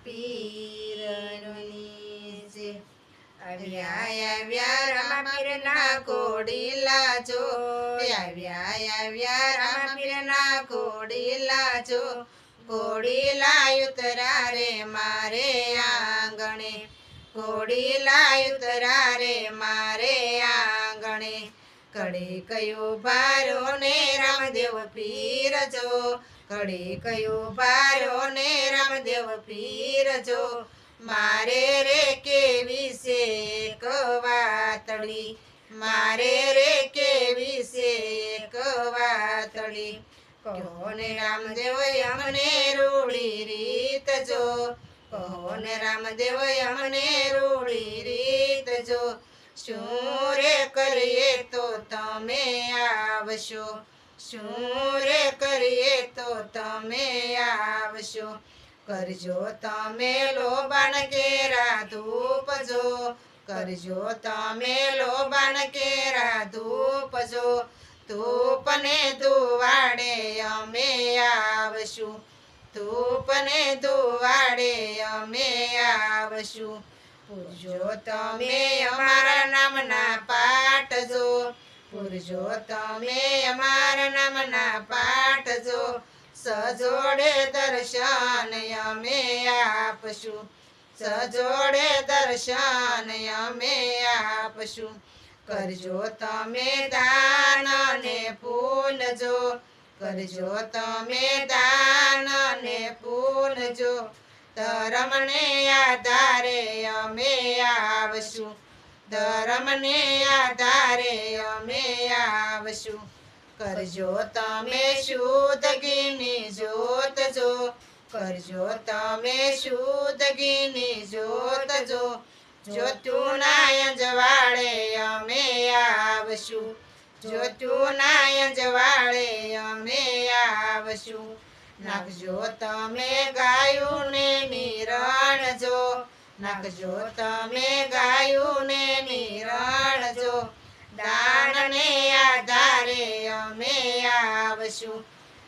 પીરની છે. આવ્યા આવ્યા રામાપીરના ઘોડીલા જો, આવ્યા રામાપીરના ઘોડીલા જો, ઘોડીલા ઉતરા રે મારે આંગણે, ઘોડીલા ઉતરા રે મારે આંગણે. કડી કયું ભારો ને રામદેવ પીર જો, કડી કયું ભારો ને રામદેવ પીર જો, મારે રે કેવી છે એક વાતડી, મારે રે કેવી છે એક વાતડી. કહો ને રામદેવ અમને રૂડી રીત જો, કહો ને રામદેવ અમને રૂડી રીત જો, શું રે કરીએ તો તમે આવશો, શું રે કરીએ તો તમે આવશો. કરજો તમે લોબાણ કેરા ધૂપ જો, કરજો તમે લોબાણ કેરા ધૂપ જો, ધૂપને ધુવાડે અમે આવશું, ધૂપને ધુવાડે અમે આવશું. પૂરજો તમે અમારા નામના પાઠ જો, પૂરજો તમે અમારા નામના પાઠ જો, સજોડે દર્શન અમે આપશું, સજોડે દર્શન અમે આપશું. કરજો તમે દાન ને પૂન જો, કરજો તમે દાન ને પૂન જો, ધર્મને આધારે અમે આવશું, ધર્મને આધારે અમે આવશું. કરજો તમે શુદ્ધ ઘીની જ્યોત જો, કરજો તમે શુદ્ધ ઘીની જ્યોત જો, જ્યોતુના અંજવાળે અમે આવશું, જ્યોતુના અંજવાળે અમે આવશું. નાખજો તમે ગાયું ને નિરણ જો, નાખજો તમે ગાયું ને નિરણ જો, દાનને આધારે અમે આવશું,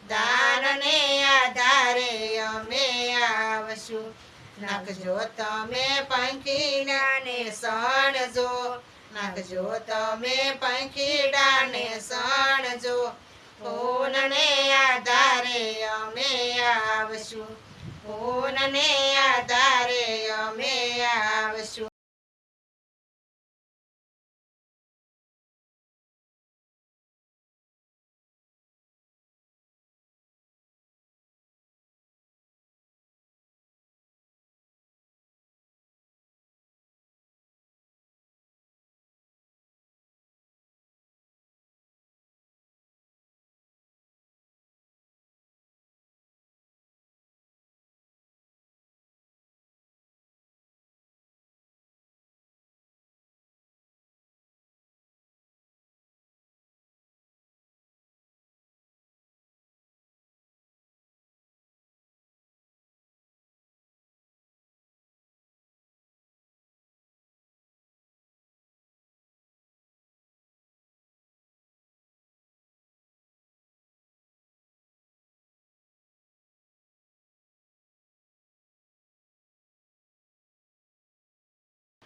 દાનને આધારે અમે આવશું. નાખજો તમે પંખીડાને સણ જો, નાખજો તમે પંખીડાને સણ જો, પૂનને આધારે અમે આવશું, પૂનને આધારે